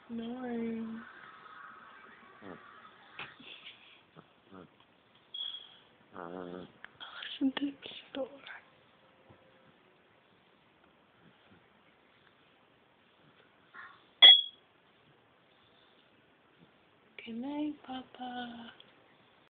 Snoring. Listen to the store. Good night, Papa.